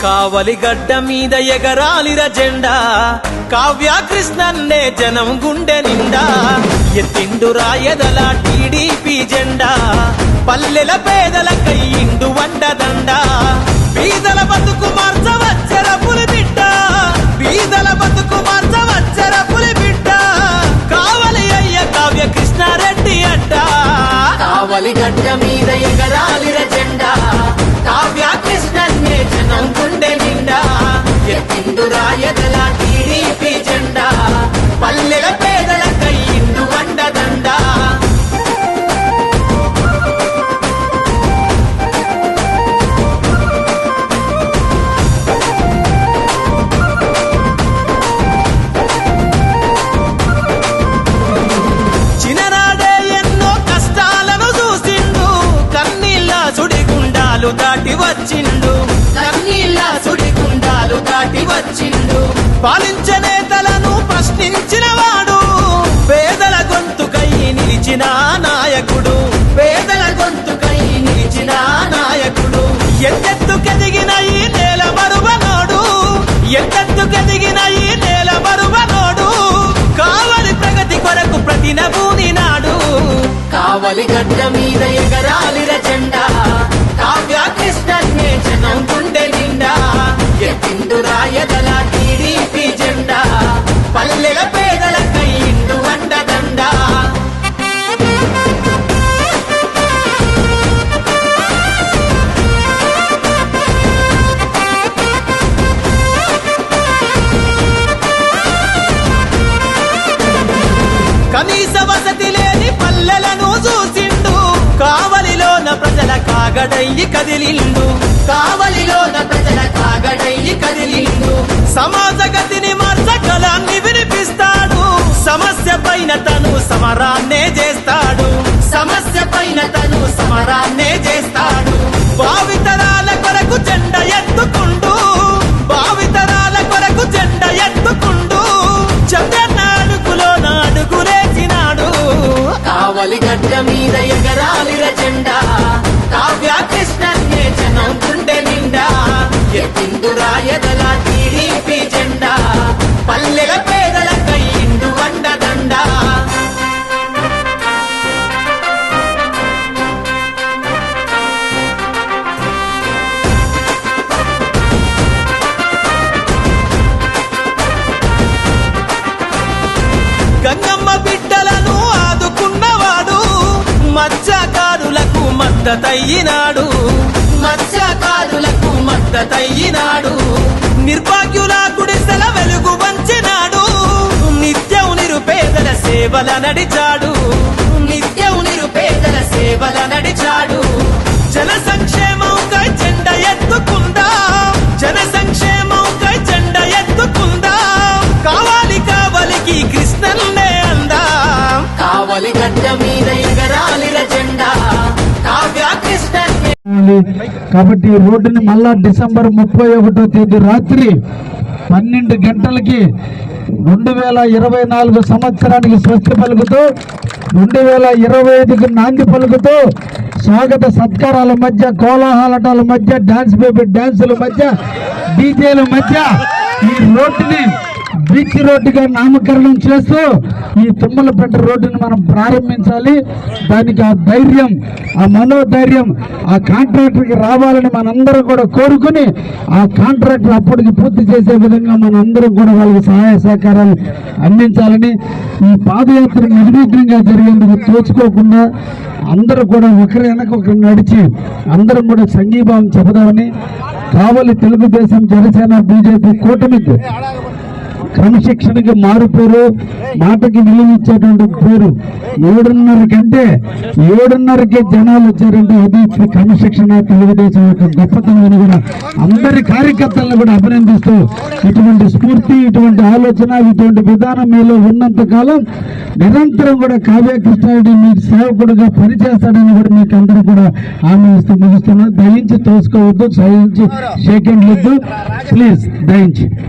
కావలి గడ్డ మీద ఎగరాలిర జెండా కావ్య కృష్ణన్నే జనం గుండె నిండా ఎత్తిండు రాయదల టీడీపీ జెండా పల్లెల పేదల కయ్యిండు వండదండ బీదల బతుకు మార్చవచ్చర పులిబిడ్డ బీదల బతుకు మార్చవచ్చర పులిబిడ్డ కావలి అయ్య కావ్య కృష్ణారెడ్డి అడ్డ కావలి గడ్డ మీద ఎగరాలిర జెండా కావ్య కృష్ణన్నే జనం గుండె నిండా ఎత్తిండు రాయదల టీడీపీ జెండా పల్లెల పేదల కయ్యిండు వండదండ చిన్ననాడే ఎన్నో కష్టాలను చూసిండు కన్నీళ్ళ సుడిగుండాలు దాటి వచ్చిండు కన్నీళ్ళ సుడిగుండాలు దాటి వచ్చిండు పాలించే నేతలను ప్రశ్నించిన వాడు పేదల గొంతుకై నిలిచిన నాయకుడు పేదల గొంతుకై నిలిచిన నాయకుడు ఎత్తెత్తుకెదిగిన ఈ నేల మరువనోడు ఎత్తెత్తుకెదిగిన ఈ నేల మరువనోడు కావలి ప్రగతి కొరకు ప్రతినబూని నాడు కావలి గడ్డ మీద ఎగరాలిర జెండా కావ్య కృష్ణన్నే జనం గుండె నిండా ఎత్తిండు రాయదల టీడీపీ జెండా పల్లెల పేదల కయ్యిండు వండదండ కనీస వసతి లేని పల్లెలను చూసిండు కావలిలోన ప్రజల కాగడయ్యి కదిలిండు కావలిలోన ప్రజల కాగడయ్యి కదిలిండు సమాజ గతిని మార్చగలాన్ని వినిపిస్తాడు సమస్య పైన తను సమరాన్నే చేస్తాడు సమస్య పైన తను సమరాన్నే చేస్తాడు భావితరాల కొరకు జెండ ఎత్తుకుంటూ భావితరాల కొరకు జెండ ఎత్తుకుంటూ చంద్రన్న అడుగులో నాడుగులేసినాడు కావలి గడ్డ మీద ఎగరాలిర జెండా కావ్య కృష్ణన్నే జనం గుండె నిండా ఎత్తిండు రాయదల టీడీపీ జెండా పల్లెల పేదల కయ్యిండు వండదండ గంగమ్మ బిడ్డలను ఆదుకున్నవాడు మత్స్యకారులకు మద్దతయ్యినాడు మత్స్యకారులకు మద్దతయ్యినాడు నిర్భాగ్యుల గుడిసెల వెలుగు వంచినాడు నిత్యం నిరుపేదల సేవల నడిచాడు నిత్యం నిరుపేదల సేవల నడిచాడు జన సంక్షేమంకై జెండ ఎత్తుకుందా జన సంక్షేమంకై జెండ ఎత్తుకుందా కావాలి కావలికి కృష్ణన్నే అందా కావలి గడ్డ మీద ఎగరాలిర జెండా కావ్య కృష్ణన్నే. కాబట్టి ఈ రోడ్డుని మళ్ళా డిసెంబర్ 31వ తేదీ రాత్రి 12 గంటలకి 2024 సంవత్సరానికి స్వస్తి పలుకుతూ 2025కి నాంది పలుకుతూ స్వాగత సత్కారాల మధ్య కోలాహలటాల మధ్య డాన్స్ బేబీ డాన్సుల మధ్య డీజేల మధ్య ఈ రోడ్డుని బీచ్ రోడ్డుగా నామకరణం చేస్తూ ఈ తుమ్మలపేట రోడ్డుని మనం ప్రారంభించాలి. దానికి ఆ ధైర్యం ఆ మనోధైర్యం ఆ కాంట్రాక్టర్కి రావాలని మనందరం కూడా కోరుకుని ఆ కాంట్రాక్టర్ అప్పటికి పూర్తి చేసే విధంగా మనందరం కూడా వాళ్ళకి సహాయ సహకారాలు అందించాలని ఈ పాదయాత్ర నిర్విఘ్నంగా జరిగేందుకు తోచుకోకుండా అందరూ కూడా ఒకరి వెనక ఒకరు నడిచి అందరం కూడా సంఘీభావం చెబుదామని కావలి తెలుగుదేశం జనసేన బీజేపీ కూటమికి క్రమశిక్షణకి మారు పేరు మాటకి విలువ ఇచ్చేటువంటి పేరు 7:30కే జనాలు వచ్చారంటే అది క్రమశిక్షణ తెలుగుదేశం యొక్క గొప్పతనం కూడా అందరి కార్యకర్తలను కూడా అభినందిస్తూ ఇటువంటి స్ఫూర్తి ఇటువంటి ఆలోచన ఇటువంటి విధానం మీలో ఉన్నంత కాలం నిరంతరం కూడా కావ్య కృష్ణారెడ్డి మీ సేవకుడిగా పనిచేస్తాడని కూడా మీకు అందరూ కూడా హామీ ఇస్తూ ముగిస్తున్నారు. దయించి తోసుకోవద్దు, దయించి షేక్ హ్యాండ్ వద్దు ప్లీజ్ దయించి.